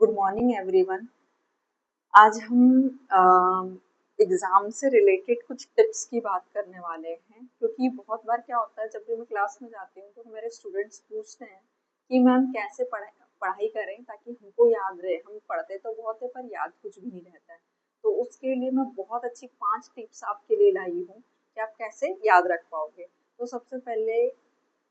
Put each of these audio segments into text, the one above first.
Good morning everyone. आज हम exam से रिलेटेड कुछ टिप्स की बात करने वाले हैं, क्योंकि बहुत बार क्या होता है, जब भी मैं क्लास में जाती हूँ तो मेरे स्टूडेंट्स पूछते हैं कि मैम कैसे पढ़ाई करें ताकि हमको याद रहे। हम पढ़ते तो बहुत है पर याद कुछ भी नहीं रहता है। तो उसके लिए मैं बहुत अच्छी 5 टिप्स आपके लिए लाई हूँ कि आप कैसे याद रख पाओगे। तो सबसे पहले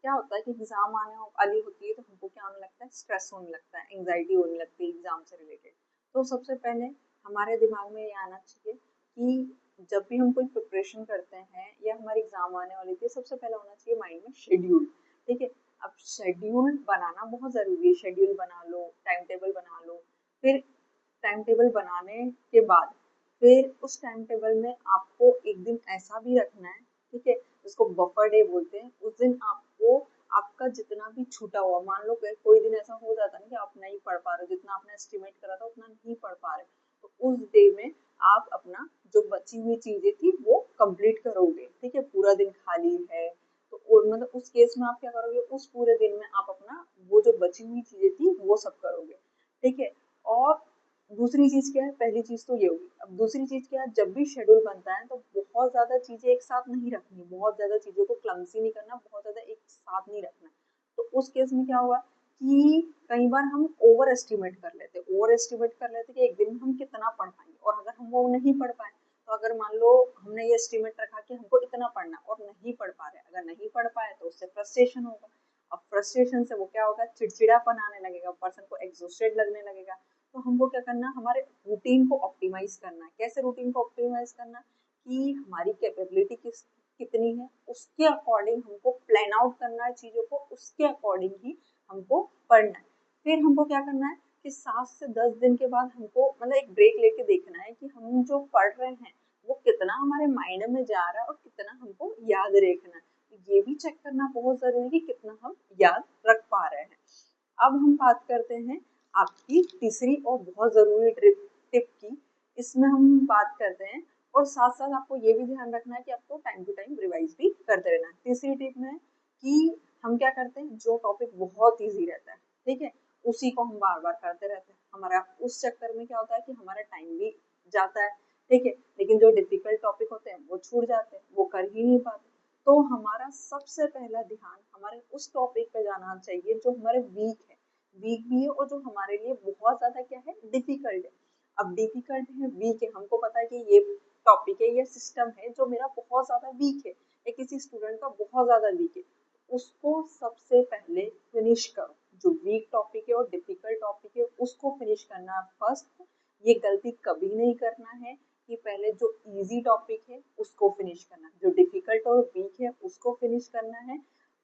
क्या होता है कि एग्जाम आने वाली होती है तो हमको क्या होने लगता है, स्ट्रेस होने लगता है, एंग्जाइटी होने लगती है एग्जाम से रिलेटेड। तो सबसे पहले हमारे दिमाग में ये आना चाहिए कि जब भी हम कोई प्रिपरेशन करते हैं या हमारी एग्जाम आने वाली थी, सबसे पहले होना चाहिए माइंड में शेड्यूल। ठीक है। अब शेड्यूल बनाना बहुत जरूरी है। शेड्यूल बना लो, टाइम टेबल बना लो। फिर टाइम टेबल बनाने के बाद फिर उस टाइम टेबल में आपको एक दिन ऐसा भी रखना है, ठीक है, जिसको बफर डे बोलते हैं। उस दिन आपको आपका जितना भी छूटा हुआ, मान लो कि कोई दिन ऐसा हो जाता है ना कि आप नहीं पढ़ पा रहे हो, जितना आपने एस्टिमेट करा था उतना नहीं पढ़ पा रहे, तो उस डे में आप अपना जो बची हुई चीजें थी वो कंप्लीट करोगे। ठीक है, पूरा दिन खाली है तो मतलब उस केस में आप क्या करोगे, उस पूरे दिन में आप अपना वो जो बची हुई चीजें थी वो सब करोगे। ठीक है। और दूसरी चीज क्या है, पहली चीज तो ये होगी। अब दूसरी चीज क्या है, जब भी शेड्यूल बनता है तो बहुत ज्यादा चीजें एक साथ नहीं रखनी, बहुत ज्यादा चीजों को क्लमसी नहीं करना, बहुत ज्यादा एक साथ नहीं रखना। तो उस केस में क्या हुआ कि कई बार हम ओवर एस्टिमेट कर लेते कि एक दिन में हम कितना पढ़ पाएंगे, और अगर हम वो नहीं पढ़ पाए तो अगर मान लो हमने ये एस्टिमेट रखा कि हमको इतना पढ़ना और नहीं पढ़ पा रहे, अगर नहीं पढ़ पाए तो उससे फ्रस्ट्रेशन होगा। अब फ्रस्ट्रेशन से वो क्या होगा, चिड़चिड़ापन आने लगेगा, पर्सन को एग्जॉस्टेड लगने लगेगा। तो हमको क्या करना, हमारे रूटीन को ऑप्टिमाइज करना है। कैसे रूटीन को ऑप्टिमाइज करना, कि हमारी कैपेबिलिटी कितनी है उसके अकॉर्डिंग हमको प्लान आउट करना है चीजों को, उसके अकॉर्डिंग ही हमको पढ़ना है। फिर हमको क्या करना है कि 7 से 10 दिन के बाद हमको मतलब एक ब्रेक लेके देखना है कि हम जो पढ़ रहे हैं वो कितना हमारे माइंड में जा रहा है और कितना हमको याद रखना है। ये भी चेक करना बहुत जरूरी है कि कितना हम याद रख पा रहे हैं। अब हम बात करते हैं आपकी तीसरी और बहुत जरूरी टिप की। इसमें हम बात करते हैं, और साथ साथ आपको ये भी ध्यान रखना है कि आपको टाइम टू टाइम रिवाइज भी करते रहना है। तीसरी टिप में कि हम क्या करते हैं, जो टॉपिक बहुत इजी रहता है, ठीक है, उसी को हम बार बार करते रहते हैं। हमारा उस चक्कर में क्या होता है कि हमारा टाइम भी जाता है, ठीक है, लेकिन जो डिफिकल्ट टॉपिक होते हैं वो छूट जाते हैं, वो कर ही नहीं पाते। तो हमारा सबसे पहला ध्यान हमारे उस टॉपिक पे जाना चाहिए जो हमारे वीक भी है और जो हमारे लिए बहुत ज्यादा क्या है, डिफिकल्ट है। अब डिफिकल्ट है, वीक है, हमको पता है कि ये टॉपिक है, ये सिस्टम है जो मेरा बहुत ज्यादा वीक है या किसी स्टूडेंट का बहुत ज्यादा वीक है, उसको सबसे पहले फिनिश करो। जो वीक टॉपिक है और डिफिकल्ट टॉपिक है उसको फिनिश करना फर्स्ट। ये गलती कभी नहीं करना है कि पहले जो इजी टॉपिक है उसको फिनिश करना, जो डिफिकल्ट और वीक है उसको फिनिश करना है।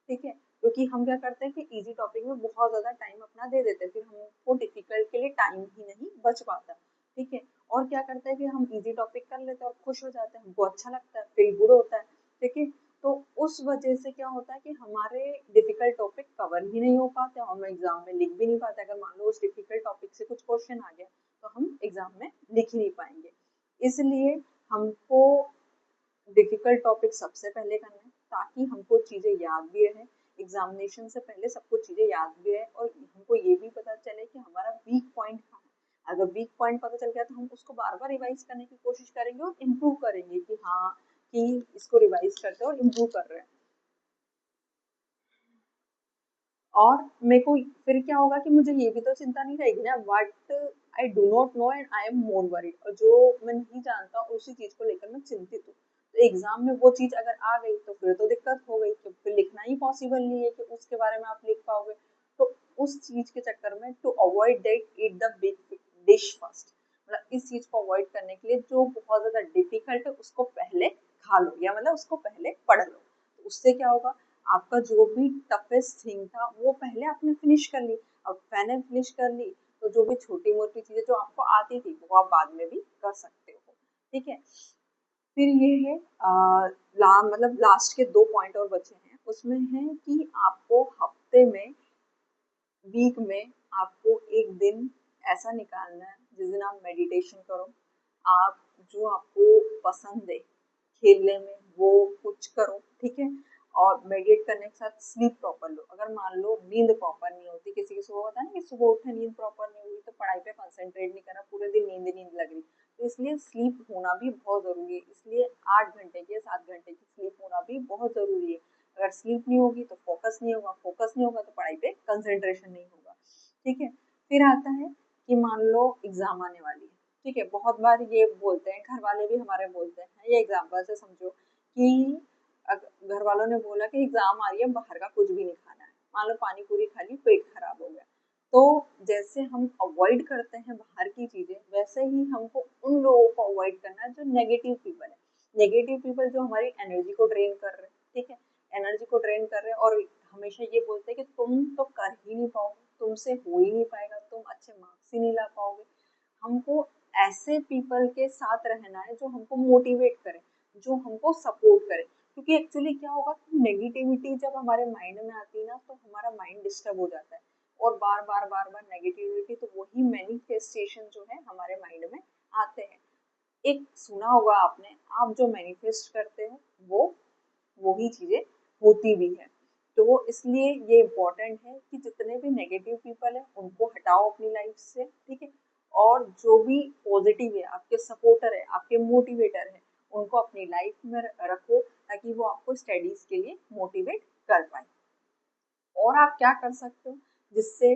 ठीक है, क्योंकि हम क्या करते हैं कि इजी टॉपिक में बहुत ज्यादा टाइम अपना दे देते हैं, फिर हमको डिफिकल्ट के लिए टाइम ही नहीं बच पाता। ठीक है, और क्या करते हैं कि हम इजी टॉपिक कर लेते हैं और खुश हो जाते हैं, हमको अच्छा लगता है, फील गुड होता है। ठीक है, तो उस वजह से क्या होता है कि हमारे डिफिकल्ट टॉपिक कवर ही नहीं हो पाते, हम एग्जाम में लिख भी नहीं पाते। अगर मान लो उस डिफिकल्ट टॉपिक से कुछ क्वेश्चन आ गया तो हम एग्जाम में लिख ही नहीं पाएंगे। इसलिए हमको डिफिकल्ट टॉपिक सबसे पहले करना है ताकि हमको चीजें याद भी रहे, एग्जामिनेशन से पहले सबको चीजें याद भी रहे, और हमको ये भी पता चले कि हमारा वीक पॉइंट कहाँ है। अगर वीक पॉइंट पता चल गया तो हम उसको बार बार रिवाइज करने की कोशिश करेंगे और इम्प्रूव करेंगे कि हाँ, कि इसको रिवाइज करते हैं और इम्प्रूव कर रहे हैं। और मेरे को फिर क्या होगा कि मुझे ये भी तो चिंता नहीं रहेगी ना, what I do not know and I am more worried, और जो मैं नहीं जानता उसी चीज को लेकर मैं चिंतित हूँ। तो एग्जाम में वो चीज अगर आ गई तो फिर तो दिक्कत हो गई, तो फिर लिखना ही पॉसिबल नहीं है कि उसके बारे में आप लिख पाओगे। तो उस चीज के चक्कर में to avoid that, eat the big dish first. मतलब इस चीज को अवॉइड करने के लिए जो बहुत ज्यादा डिफिकल्ट है उसको पहले खा लो, या मतलब उसको पहले पढ़ लो। तो उससे क्या होगा, आपका जो भी टफेस्ट थिंग था वो पहले आपने फिनिश कर ली। अब मैंने फिनिश कर ली तो जो भी छोटी मोटी चीजें जो आपको आती थी वो आप बाद में भी कर सकते हो। ठीक है, फिर ये है मतलब लास्ट के 2 पॉइंट और बचे हैं, उसमें है कि आपको हफ्ते में, वीक में आपको एक दिन ऐसा निकालना है जिस दिन आप मेडिटेशन करो, आप जो आपको पसंद है खेलने में वो कुछ करो। ठीक है, और मेडिटेट करने के साथ स्लीप प्रॉपर लो। अगर मान लो नींद प्रॉपर नहीं होती, किसी की सुबह होता है ना कि सुबह उठे नींद प्रॉपर नहीं हुई तो पढ़ाई पे कंसंट्रेट नहीं करना, पूरे दिन नींद लग रही, तो इसलिए स्लीप होना भी बहुत जरूरी है। इसलिए 8 घंटे की 7 घंटे की स्लीप होना भी बहुत जरूरी है। अगर स्लीप नहीं होगी तो फोकस नहीं होगा, फोकस नहीं होगा तो पढ़ाई पे कंसंट्रेशन नहीं होगा। ठीक है, फिर आता है कि मान लो एग्जाम आने वाली है। ठीक है, बहुत बार ये बोलते हैं, घर वाले भी हमारे बोलते हैं, ये एग्जाम्पल से समझो कि घर वालों ने बोला कि एग्जाम आ रही है, बाहर का कुछ भी नहीं खाना है। मान लो पानी पूरी खा ली, पेट खराब हो गया। तो जैसे हम अवॉइड करते हैं बाहर की चीजें, वैसे ही हमको उन लोगों को अवॉइड करना है जो नेगेटिव पीपल है। नेगेटिव पीपल जो हमारी एनर्जी को ड्रेन कर रहे हैं, ठीक है, एनर्जी को ड्रेन कर रहे हैं और हमेशा ये बोलते हैं कि तुम तो कर ही नहीं पाओगे, तुमसे हो ही नहीं पाएगा, तुम अच्छे मार्क्स ही नहीं ला पाओगे। हमको ऐसे पीपल के साथ रहना है जो हमको मोटिवेट करे, जो हमको सपोर्ट करे। क्योंकि एक्चुअली क्या होगा कि नेगेटिविटी जब हमारे माइंड में आती है ना तो हमारा माइंड डिस्टर्ब हो जाता है, और बार बार नेगेटिविटी, तो वही मैनिफेस्टेशन जो है हमारे माइंड में आते हैं। एक सुना होगा आपने, आप जो मैनिफेस्ट करते हो वो ही चीजें होती भी है। तो इसलिए ये इम्पोर्टेंट है कि जितने भी नेगेटिव पीपल है उनको हटाओ अपनी लाइफ से। ठीक है, और जो भी पॉजिटिव है, आपके सपोर्टर है, आपके मोटिवेटर है, उनको अपनी लाइफ में रखो ताकि वो आपको स्टडीज के लिए मोटिवेट कर पाए। और आप क्या कर सकते हो जिससे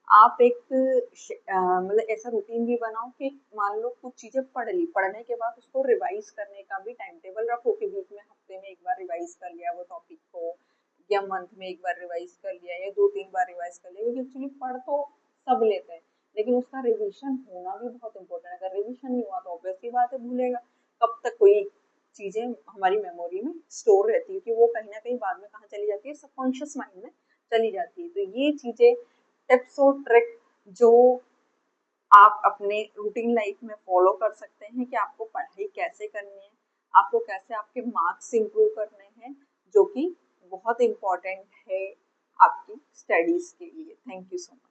आप एक मतलब ऐसा रूटीन भी बनाओ कि मान लो कुछ चीजें पढ़ ली, पढ़ने के बाद उसको रिवाइज करने का भी टाइम टेबल रखो कि वीक में, हफ्ते में एक बार रिवाइज कर लिया वो टॉपिक को, या मंथ में एक बार रिवाइज कर लिया, या 2-3 बार रिवाइज कर लिया। क्योंकि एक्चुअली पढ़ तो सब लेते हैं, लेकिन उसका रिविजन होना भी बहुत इंपॉर्टेंट है। अगर रिविजन नहीं हुआ तो ऑब्वियसली बात है भूलेगा, कब तक कोई चीजें हमारी मेमोरी में स्टोर रहती है कि वो कहीं ना कहीं बाद में कहाँ चली जाती है, सबकॉन्शियस माइंड में चली जाती है। तो ये चीजें, टिप्स और ट्रिक जो आप अपने रूटीन लाइफ में फॉलो कर सकते हैं कि आपको पढ़ाई कैसे करनी है, आपको कैसे आपके मार्क्स इंप्रूव करने हैं, जो कि बहुत इम्पोर्टेंट है आपकी स्टडीज के लिए। Thank you so much.